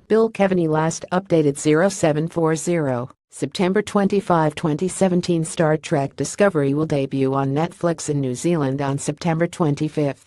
Bill KEVENEY Last updated 0740, September 25, 2017. Star Trek Discovery will debut on Netflix in New Zealand on September 25.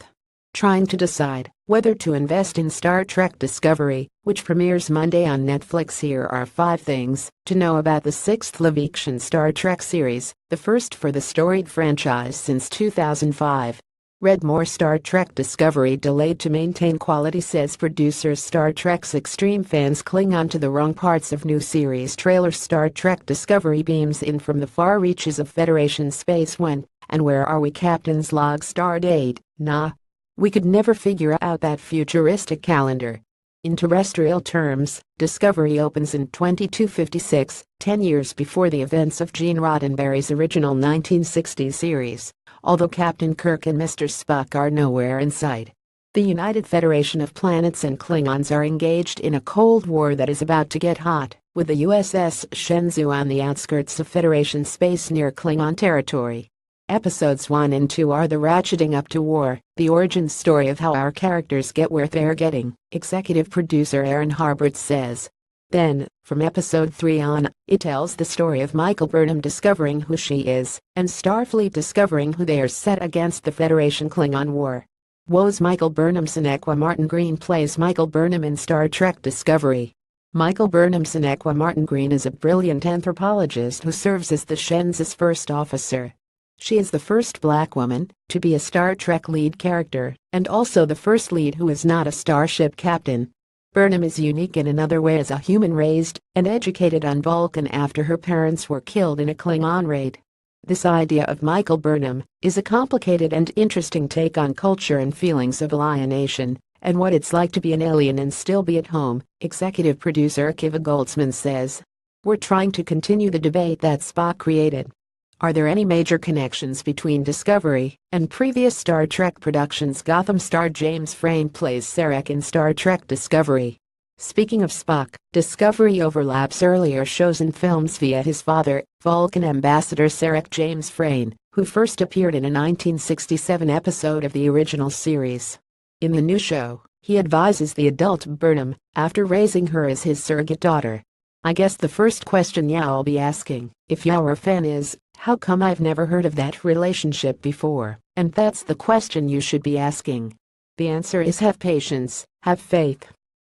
Trying to decide whether to invest in Star Trek Discovery, which premieres Monday on Netflix. Here are 5 things to know about the 6th live-action Star Trek series, the first for the storied franchise since 2005. Read more. Star Trek Discovery delayed to maintain quality, says producers. Star Trek's extreme fans cling on to the wrong parts of new series trailer. Star Trek Discovery beams in from the far reaches of Federation space. When and where are we? Captain's log. Stardate. Nah. We could never figure out that futuristic calendar. In terrestrial terms, Discovery opens in 2256, 10 years before the events of Gene Roddenberry's original 1960s series, although Captain Kirk and Mr. Spock are nowhere in sight. The United Federation of Planets and Klingons are engaged in a Cold War that is about to get hot, with the USS Shenzhou on the outskirts of Federation space near Klingon territory. Episodes 1 and 2 are the ratcheting up to war, the origin story of how our characters get where they're getting, executive producer Aaron Harbert says. Then, from episode 3 on, it tells the story of Michael Burnham discovering who she is, and Starfleet discovering who they are, set against the Federation-Klingon War. Wo's Michael Burnham. Sonequa Martin Green plays Michael Burnham in Star Trek Discovery. Michael Burnham. Sonequa Martin Green is a brilliant anthropologist who serves as the Shenzhou's first officer. She is the first black woman to be a Star Trek lead character, and also the first lead who is not a starship captain. Burnham is unique in another way as a human raised and educated on Vulcan after her parents were killed in a Klingon raid. This idea of Michael Burnham is a complicated and interesting take on culture and feelings of alienation, and what it's like to be an alien and still be at home, executive producer Kiva Goldsman says. We're trying to continue the debate that Spock created. Are there any major connections between Discovery and previous Star Trek productions? Gotham star James Frain plays Sarek in Star Trek Discovery. Speaking of Spock, Discovery overlaps earlier shows and films via his father, Vulcan ambassador Sarek James Frain, who first appeared in a 1967 episode of the original series. In the new show, he advises the adult Burnham after raising her as his surrogate daughter. I guess the first question y'all be asking, if you're a fan, is, how come I've never heard of that relationship before? And that's the question you should be asking. The answer is have patience, have faith.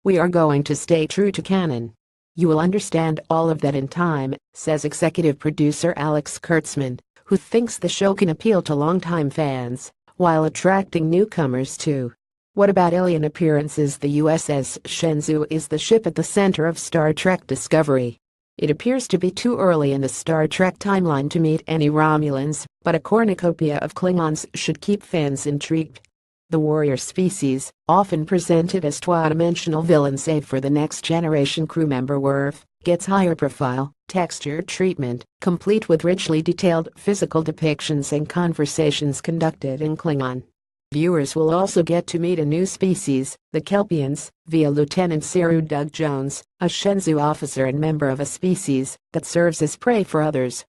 We are going to stay true to canon. You will understand all of that in time, says executive producer Alex Kurtzman, who thinks the show can appeal to longtime fans, while attracting newcomers too. What about alien appearances? The USS Shenzhou is the ship at the center of Star Trek Discovery. It appears to be too early in the Star Trek timeline to meet any Romulans, but a cornucopia of Klingons should keep fans intrigued. The warrior species, often presented as two-dimensional villains save for the Next Generation crew member Worf, gets higher profile, textured treatment, complete with richly detailed physical depictions and conversations conducted in Klingon. Viewers will also get to meet a new species, the Kelpians, via Lieutenant Saru Doug Jones, a Shenzhou officer and member of a species that serves as prey for others.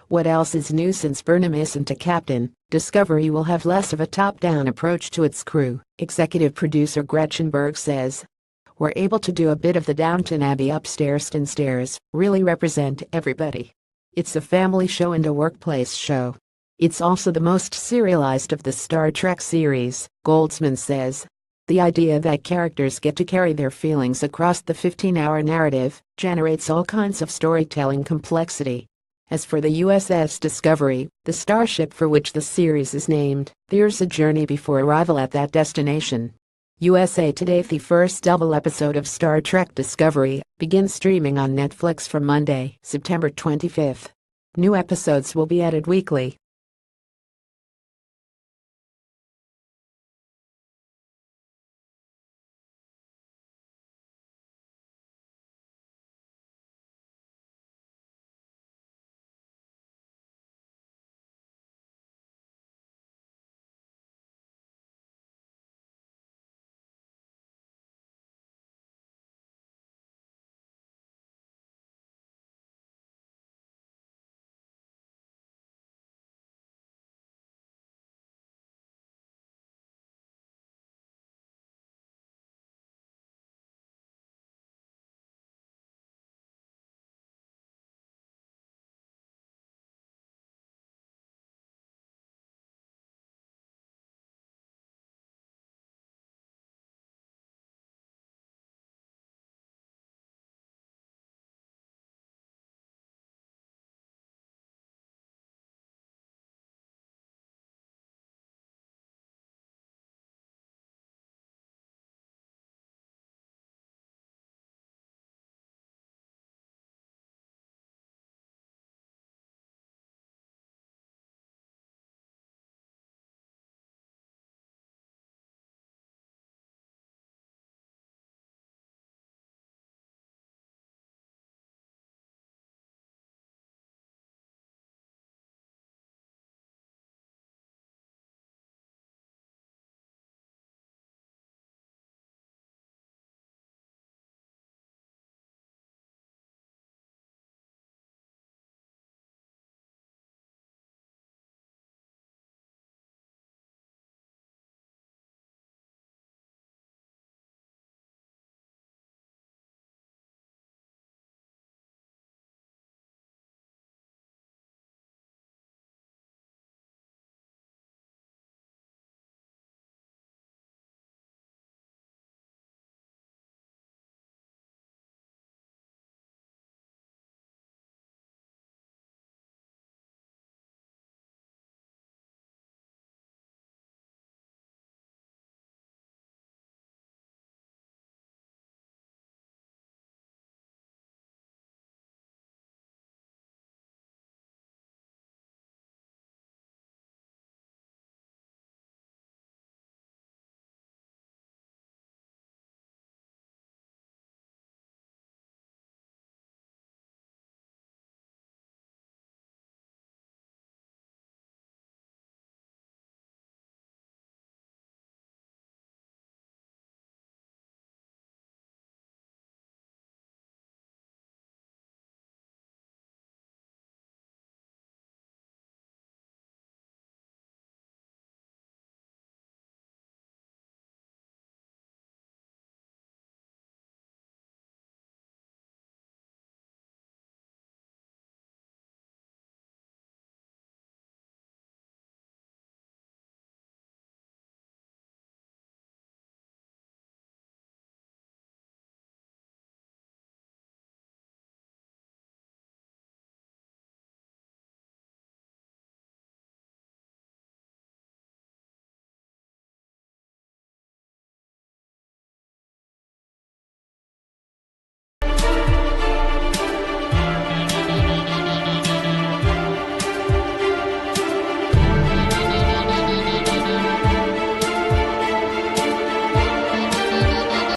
What else is new? Since Burnham isn't a captain, Discovery will have less of a top-down approach to its crew, executive producer Gretchen Berg says. We're able to do a bit of the Downton Abbey upstairs and stairs, really represent everybody. It's a family show and a workplace show. It's also the most serialized of the Star Trek series, Goldsman says. The idea that characters get to carry their feelings across the 15-hour narrative generates all kinds of storytelling complexity. As for the USS Discovery, the starship for which the series is named, there's a journey before arrival at that destination. USA Today. The first double episode of Star Trek Discovery begins streaming on Netflix from Monday, September 25. New episodes will be added weekly.